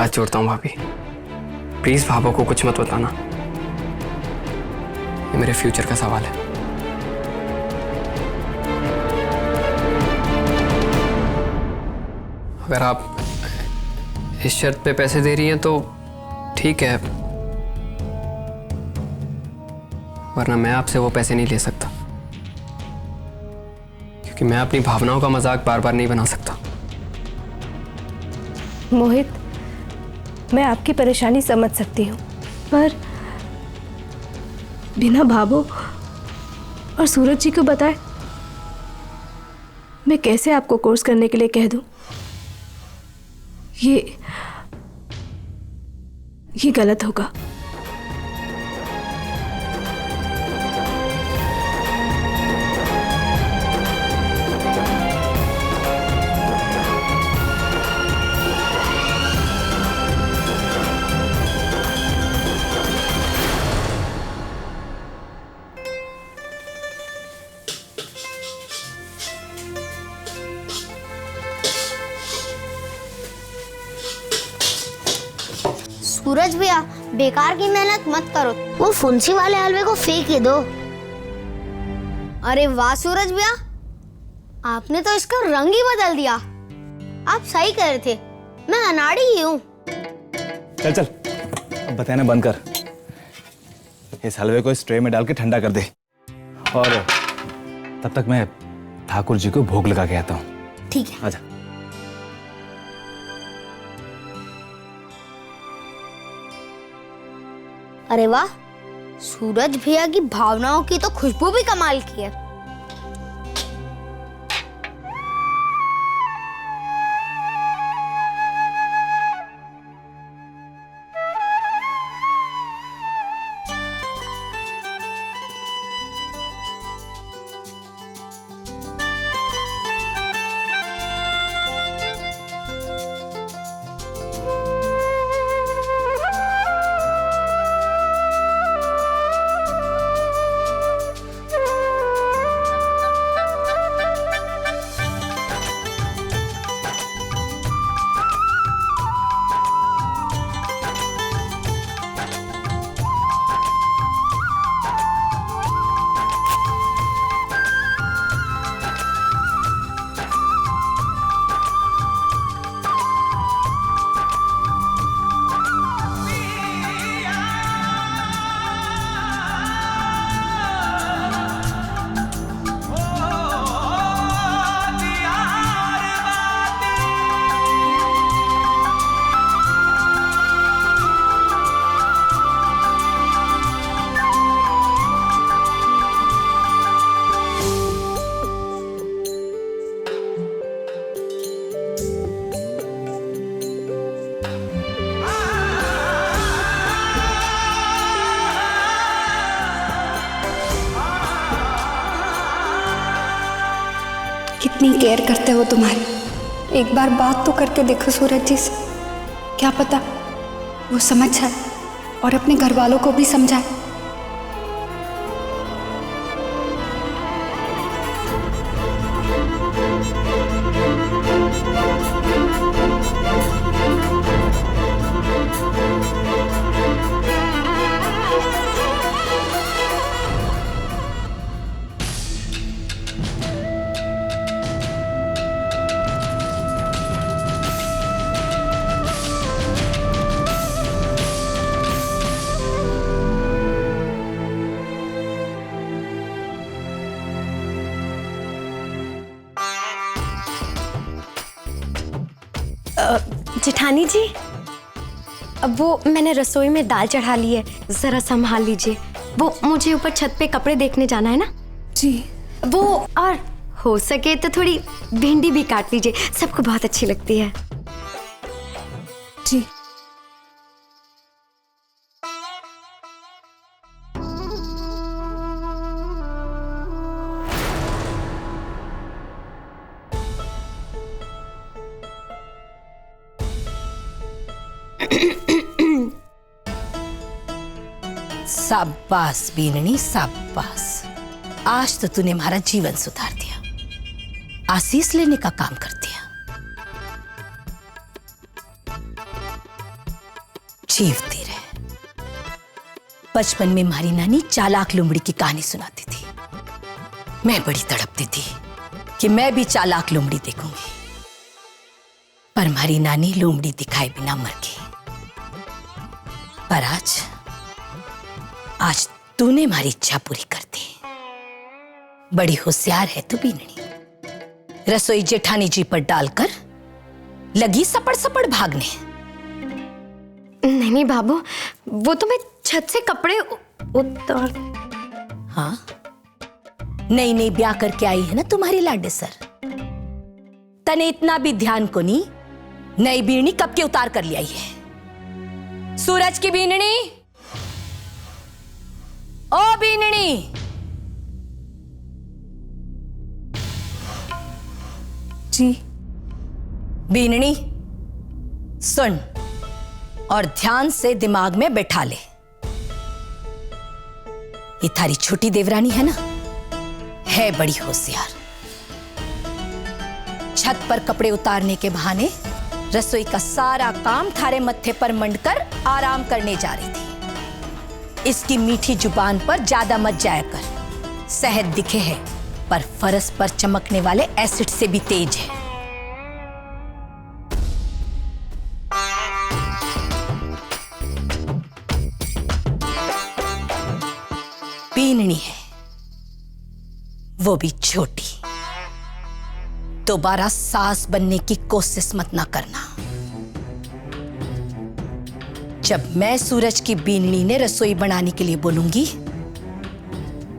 हाथ जोड़ता हूँ भाभी, प्लीज भाभा को कुछ मत बताना। ये मेरे फ्यूचर का सवाल है। अगर आप इस शर्त पे पैसे दे रही हैं तो ठीक है, वरना मैं आपसे वो पैसे नहीं ले सकता, क्योंकि मैं अपनी भावनाओं का मजाक बार बार नहीं बना सकता। मोहित, मैं आपकी परेशानी समझ सकती हूँ, पर बिना भाभो और सूरज जी को बताए मैं कैसे आपको कोर्स करने के लिए कह दूँ? ये गलत होगा। सूरज भैया, बेकार की मेहनत मत करो, वो फुंसी वाले हलवे को फेंक ही दो। अरे वाह सूरज भैया, आपने तो इसका रंग ही बदल दिया। आप सही कह रहे थे, मैं अनाड़ी ही हूँ। चल चल, अब बताना बंद कर। इस हलवे को इस ट्रे में डाल के ठंडा कर दे, और तब तक मैं ठाकुर जी को भोग लगा के आता हूँ। ठीक है। आजा। अरे वाह, सूरज भैया की भावनाओं की तो खुशबू भी कमाल की है। कितनी केयर करते हो तुम्हारी। एक बार बात तो करके देखो सूरज जी से, क्या पता वो समझ जाए और अपने घर वालों को भी समझाए। जेठानी जी, अब वो मैंने रसोई में दाल चढ़ा ली है, जरा संभाल लीजिए। वो मुझे ऊपर छत पे कपड़े देखने जाना है ना जी। वो, और हो सके तो थोड़ी भिंडी भी काट लीजिए, सबको बहुत अच्छी लगती है। जी। शाबाश बीननी, शाबाश। आज तो तूने हमारा जीवन सुधार दिया, आशीष लेने का काम कर दिया। जीवती रहे। बचपन में हमारी नानी चालाक लोमड़ी की कहानी सुनाती थी। मैं बड़ी तड़पती थी कि मैं भी चालाक लोमड़ी देखूंगी, पर हमारी नानी लोमड़ी दिखाए बिना मर गई। पर आज तूने हमारी इच्छा पूरी कर दी। बड़ी होशियार है तू बीननी। रसोई जेठानी जी पर डालकर लगी सपड़ सपड़ भागने। नहीं बाबू, वो तो मैं छत से कपड़े उतार। हाँ, नई नई ब्याह करके आई है ना तुम्हारी लाडे सर। तने इतना भी ध्यान को नहीं, नई बीननी कब के उतार कर ले आई है। सूरज की बीननी, ओ बीननी। जी। बीननी सुन और ध्यान से दिमाग में बैठा ले। ये थारी छोटी देवरानी है ना, है बड़ी होशियार। छत पर कपड़े उतारने के बहाने रसोई का सारा काम थारे मत्थे पर मंडकर आराम करने जा रही थी। इसकी मीठी जुबान पर ज्यादा मत जाया कर। शहद दिखे है पर फरस पर चमकने वाले एसिड से भी तेज है। बीननी है, वो भी छोटी। दोबारा सास बनने की कोशिश मत ना करना। जब मैं सूरज की बीननी ने रसोई बनाने के लिए बोलूंगी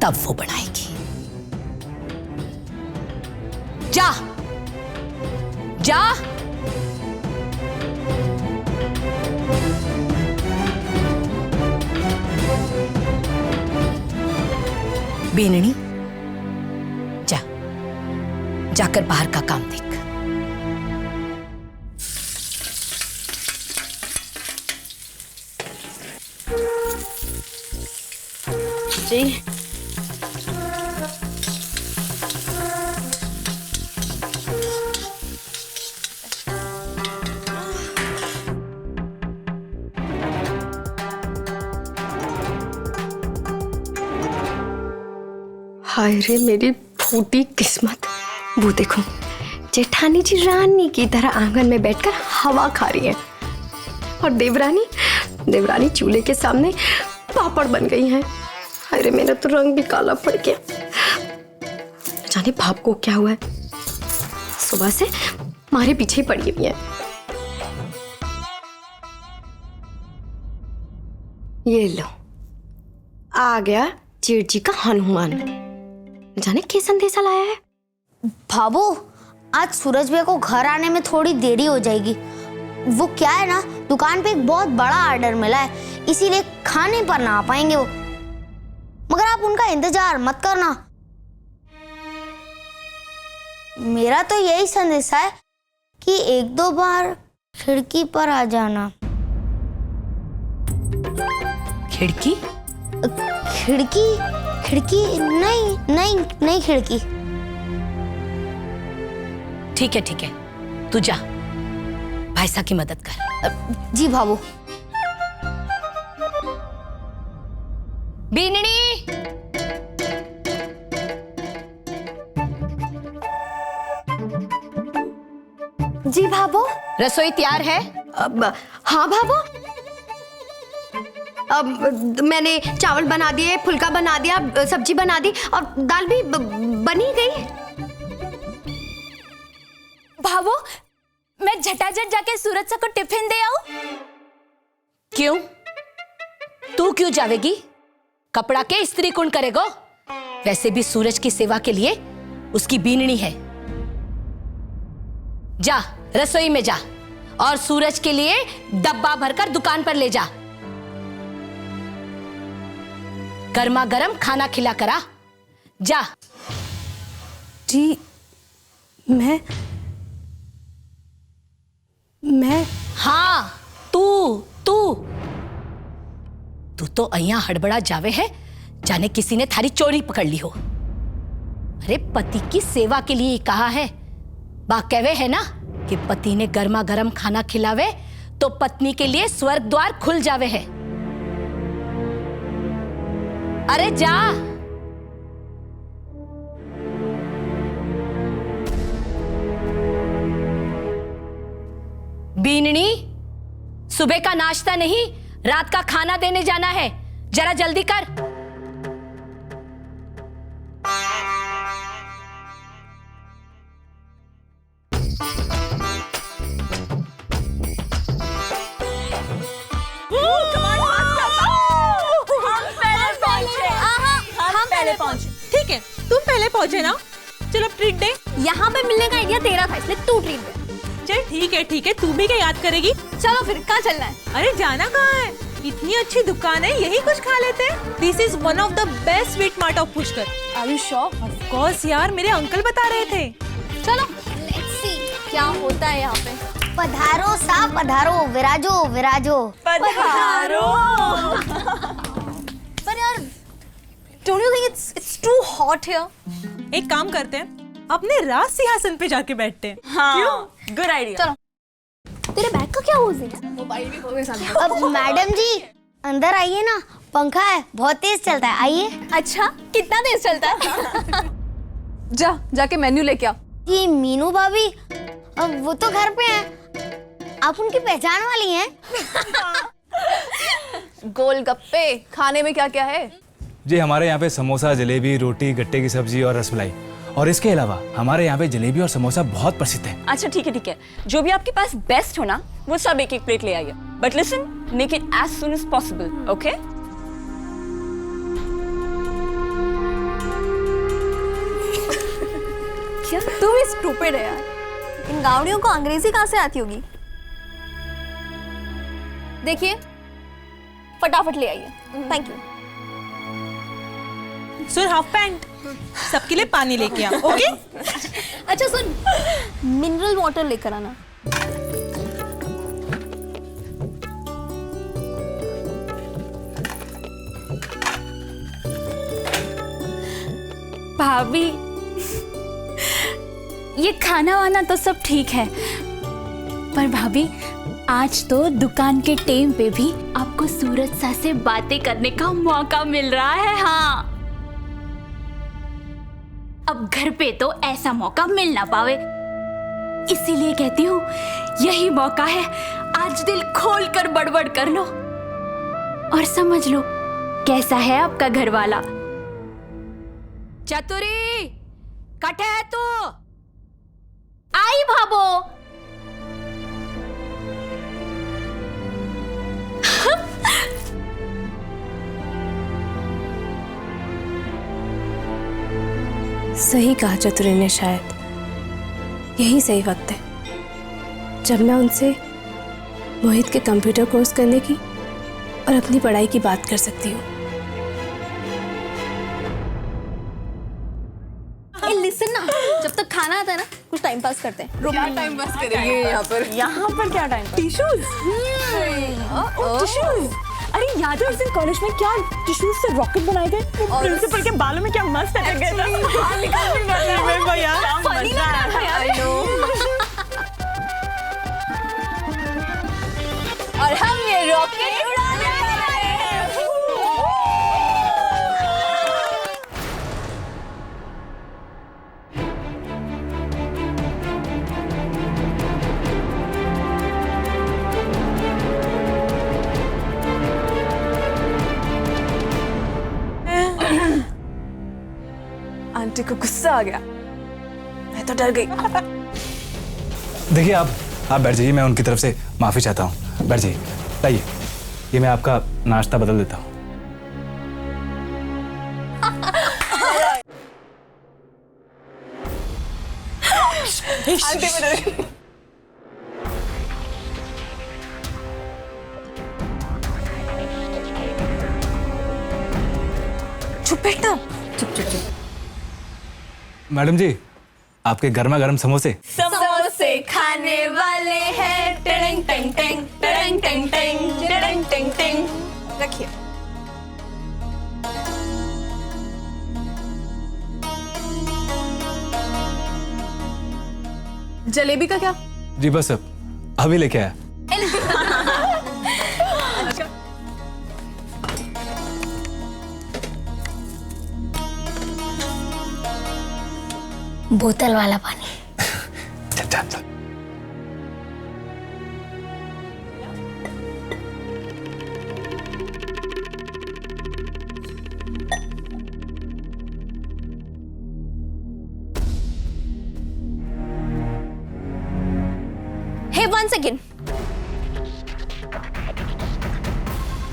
तब वो बनाएगी। जा जा। बीननी जा, जाकर बाहर का काम देख। जी। हाय रे मेरी फूटी किस्मत। वो देखो, जेठानी जी रानी की तरह आंगन में बैठकर हवा खा रही है और देवरानी चूल्हे के सामने पापड़ बन गई है। हाय रे मेरा तो रंग भी काला पड़ गया। जाने भाप को क्या हुआ है, सुबह से मारे पीछे ही पड़ी हुई है। ये लो, आ गया जेठ जी का हनुमान। जाने क्या संदेशा लाया है। भाभू, आज सूरज भैया को घर आने में थोड़ी देरी हो जाएगी। वो क्या है ना, दुकान पे एक बहुत बड़ा ऑर्डर मिला है, इसीलिए खाने पर ना आ पाएंगे वो। मगर आप उनका इंतजार मत करना। मेरा तो यही संदेश है कि एक दो बार खिड़की पर आ जाना। खिड़की? खिड़की नहीं खिड़की। ठीक है, तू जा, भाईसा की मदद कर। जी भाभू। बीननी, जी भाभू। रसोई तैयार है? हाँ भाभू। अब मैंने चावल बना दिए, फुल्का बना दिया, सब्जी बना दी और दाल भी बनी गई। भावो, मैं झटाझट जाके सूरज सर को टिफिन दे आऊं? क्यों? तू क्यों जावेगी? कपड़ा के इस्त्री कौन करेगो? वैसे भी सूरज की सेवा के लिए उसकी बीननी है। जा रसोई में जा और सूरज के लिए डब्बा भरकर दुकान पर ले जा। गर्मा गर्म खाना खिला करा। जा। जी, मैं हाँ, तू तो अय्या हड़बड़ा जावे है, जाने किसी ने थारी चोरी पकड़ ली हो। अरे पति की सेवा के लिए कहा है। बा कहवे है ना कि पति ने गर्मा गर्म खाना खिलावे तो पत्नी के लिए स्वर्ग द्वार खुल जावे है। अरे जा। बीननी, सुबह का नाश्ता नहीं, रात का खाना देने जाना है, जरा जल्दी कर। ठीक है, तुम पहले पहुंचे ना, चलो ट्रीट दे। यहाँ पे मिलने का आइडिया तेरा था, इसलिए तू ट्रीट दे। चल ठीक है, तू भी क्या याद करेगी। चलो फिर, कहाँ चलना है? अरे जाना कहाँ है, इतनी अच्छी दुकान है, यही कुछ खा लेते हैं। This is one of the best sweet mart of Pushkar. Are you sure? Of course यार, मेरे अंकल बता रहे थे। चलो लेट्स सी क्या होता है यहाँ पे। पधारो सा पधारो, विराजो विराजो। पधारो। पर यार, don't you think it's too hot here? एक काम करते हैं, अपने राज सिंहासन पे जाके बैठते हैं। क्यों? Good idea. चलो। तेरे बैग का क्या हुआ है? मोबाइल भी खो गए सामने। अब मैडम जी अंदर आइए ना, पंखा है, बहुत तेज चलता है, आइए। अच्छा, कितना तेज चलता है? जाके मेन्यू लेके आ। जी मीनू भाभी, अब वो तो घर पे हैं, आप उनकी पहचान वाली हैं। गोलगप्पे खाने में क्या क्या है? जी हमारे यहाँ पे समोसा, जलेबी, रोटी, गट्टे की सब्जी और रसमलाई। और इसके अलावा हमारे यहाँ पे जलेबी और समोसा बहुत प्रसिद्ध है। अच्छा ठीक है, जो भी आपके पास बेस्ट हो ना, वो सब एक प्लेट ले आइए। But listen, make it as soon as possible, okay? क्या तू भी स्टूपिड है यार। इन गावड़ियों को अंग्रेजी कहाँ से आती होगी? देखिए, फटाफट ले आइए। Thank you. Soon, half pant सबके लिए पानी लेके आ, ओके? अच्छा सुन, मिनरल वाटर लेकर आना। भाभी, ये खाना वाना तो सब ठीक है, पर भाभी आज तो दुकान के टेम पे भी आपको सूरज सा से बातें करने का मौका मिल रहा है। हाँ, अब घर पे तो ऐसा मौका मिल ना पावे, इसीलिए कहती हूँ यही मौका है। आज दिल खोल कर बड़बड़ कर लो और समझ लो कैसा है आपका घर वाला। चतुरी, कट है तू? आई भाभो। सही कहा चतुरी ने, शायद यही सही वक्त है जब मैं उनसे मोहित के कंप्यूटर कोर्स करने की और अपनी पढ़ाई की बात कर सकती हूँ। लिसन ना, जब तक खाना आता है ना, कुछ टाइम पास करते हैं। क्या टाइम पास करेंगे यहाँ पर क्या टाइम पास? टिश्यूज। अरे याद है उस दिन कॉलेज में क्या टिश्यूज से रॉकेट बनाए गए? प्रिंसिपल के बालों में क्या मस्त अटक गया था। और हम ये रॉकेट उड़ाने वाले हैं। आंटी को गुस्सा आ गया, मैं तो डर गई। देखिए आप बैठ जाइए, मैं उनकी तरफ से माफी चाहता हूँ। बैठ जाइए। लाइए, ये मैं आपका नाश्ता बदल देता हूँ। चुप बैठना। मैडम जी, आपके गर्मा गर्म समोसे। समोसे खाने वाले हैं, tang tang tang tang tang tang tang tang tang. रखिए। जलेबी का क्या? जी बस अभी लेके आया। बोतल वाला पानी। चल चल चल। हे वन सेकेंड,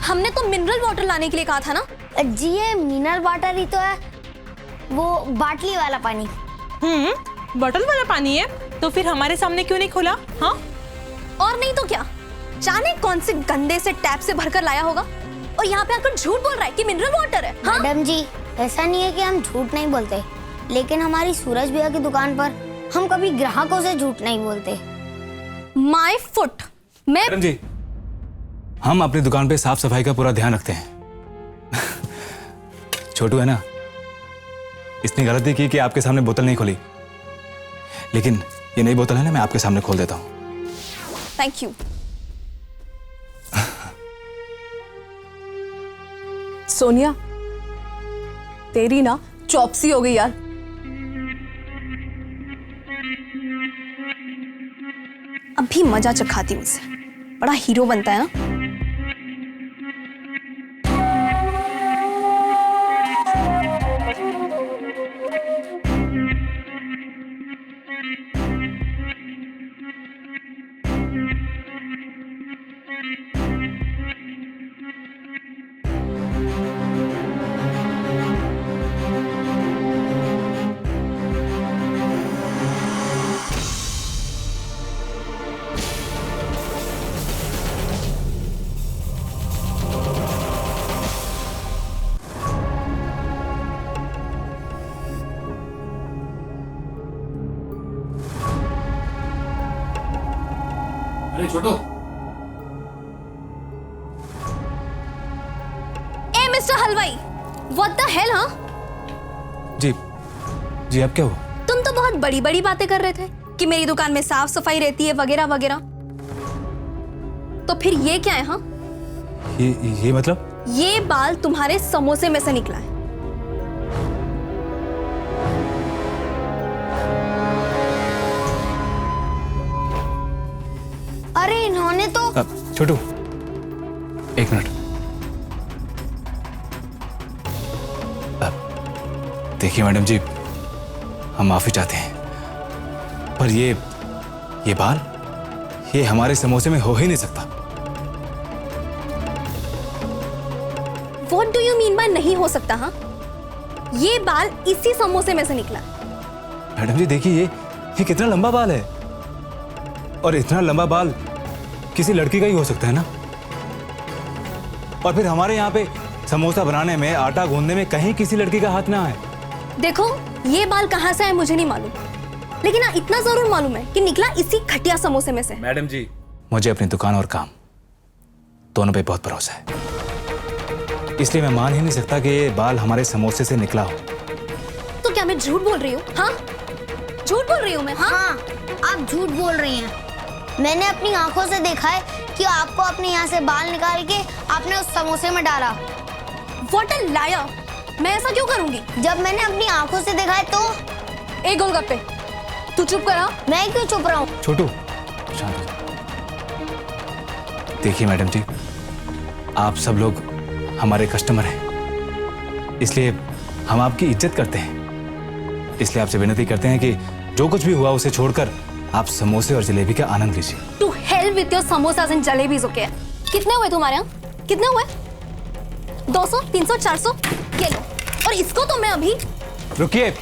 हमने तो मिनरल वाटर लाने के लिए कहा था ना। जी ये मिनरल वाटर ही तो है, वो बाटली वाला पानी। बॉटल वाला पानी है तो फिर हमारे सामने क्यों नहीं खोला? हाँ, और नहीं तो क्या, जाने कौन से गंदे से टैप से भरकर लाया होगा और यहाँ पे आकर झूठ बोल रहा है कि मिनरल वाटर है। हाँ? मैडम जी, ऐसा नहीं है कि हम झूठ नहीं बोलते, लेकिन हमारी सूरज भैया की दुकान पर हम कभी ग्राहकों से झूठ नहीं बोलते। My foot. मैं मैडम जी, हम अपनी दुकान पे साफ सफाई का पूरा ध्यान रखते हैं। छोटू है ना, इसने गलती की कि आपके सामने बोतल नहीं खोली, लेकिन ये नई बोतल है ना, मैं आपके सामने खोल देता हूँ। Thank you. सोनिया, तेरी ना चौपसी हो गई यार। अभी मजा चखाती मुझसे, बड़ा हीरो बनता है ना। अरे छोटू, ए मिस्टर हलवाई, व्हाट द हेल? हाँ, जी जी, अब क्या हुआ? तुम तो बहुत बड़ी बड़ी बातें कर रहे थे कि मेरी दुकान में साफ सफाई रहती है वगैरह वगैरह, तो फिर ये क्या है? हाँ, ये मतलब? ये बाल तुम्हारे समोसे में से निकला है। अरे इन्होंने तो छोटू, एक मिनट। देखिए मैडम जी, हम माफी चाहते हैं, पर ये बाल, ये हमारे समोसे में हो ही नहीं सकता। What do you mean by नहीं हो सकता? हाँ, ये बाल इसी समोसे में से निकला। मैडम जी देखिए, ये कितना लंबा बाल है, और इतना लंबा बाल किसी लड़की का ही हो सकता है ना। और फिर हमारे यहाँ पे समोसा बनाने में, आटा गूंदने में कहीं किसी लड़की का हाथ ना आए। देखो, ये बाल कहाँ से आए मुझे नहीं मालूम, लेकिन हाँ, इतना जरूर मालूम है कि निकला इसी घटिया समोसे में से। मैडम जी, मुझे अपनी दुकान और काम दोनों पे बहुत भरोसा है, इसलिए मैं मान ही नहीं सकता कि ये बाल हमारे समोसे से निकला हो। तो क्या मैं झूठ बोल रही हूँ? हाँ, झूठ बोल रही हूँ मैं? हाँ, आप झूठ बोल रही हैं। मैंने अपनी आंखों से देखा है कि आपको अपने यहाँ से बाल निकाल के आपने उस समोसे में डाला। What a liar! मैं ऐसा क्यों करूंगी? जब मैंने अपनी आंखों से देखा है तो। एक गोलगप्पे, तू चुप करा। मैं क्यों चुप रहा हूँ? छोटू, शांत हो जाओ। देखिए मैडम जी, आप सब लोग हमारे कस्टमर हैं, इसलिए हम आपकी इज्जत करते हैं, इसलिए आपसे विनती करते हैं कि जो कुछ भी हुआ उसे छोड़कर आप समोसे और जलेबी का आनंद लीजिए। To hell with your samosas and jalebis. Okay, कितने हुए तुम्हारे यहाँ? कितने हुए? 200, 300, 400? ये लो, और इसको तो मैं अभी। रुकिए,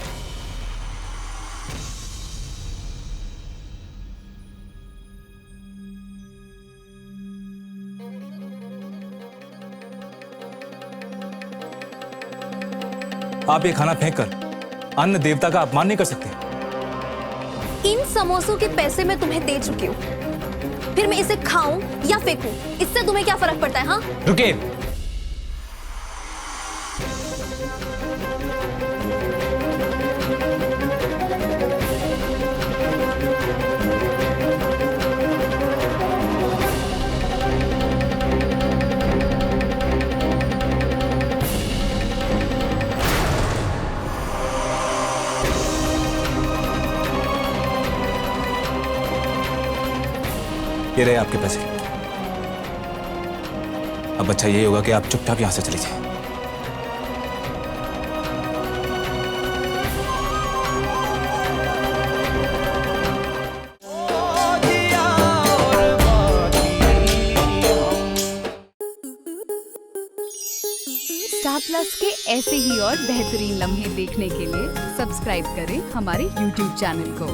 आप ये खाना फेंक कर अन्न देवता का अपमान नहीं कर सकते। इन समोसों के पैसे मैं तुम्हें दे चुकी हूँ, फिर मैं इसे खाऊं या फेंकूं, इससे तुम्हें क्या फर्क पड़ता है? हाँ, रुकिए, ये रहे आपके पैसे। अब अच्छा ये होगा कि आप चुपचाप यहां से चली जाए। स्टार प्लस के ऐसे ही और बेहतरीन लम्हे देखने के लिए सब्सक्राइब करें हमारे YouTube चैनल को।